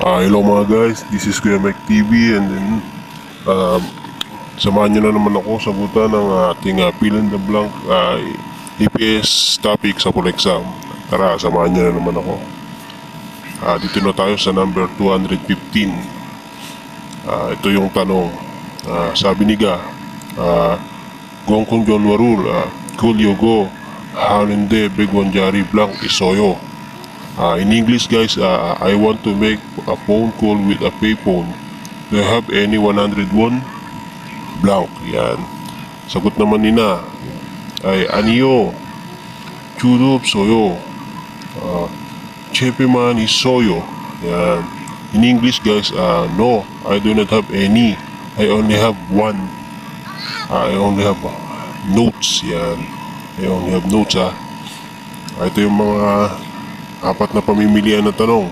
Hello mga guys, this is Kuya Mike TV and then samahan nyo na naman ako sagutan ng ating fill in the blank EPS topic sa full exam. Tara, samahan nyo na naman ako. Dito na tayo sa number 215. Ito yung tanong. Sabi ni Ga, Gongkong John Warul, Kulyogo, Halinde Begwanjari Blank Isoyo. In English guys, I want to make a phone call with a payphone. Do you have any 101? Blank, yan. Sagot naman nina ay Aniyo, Chudup Soyo, Chepeman is Soyo. Yan. In English guys, no, I do not have any. I only have one. I only have notes. Yan. I only have notes. Ito yung mga apat na pamimilian na tanong.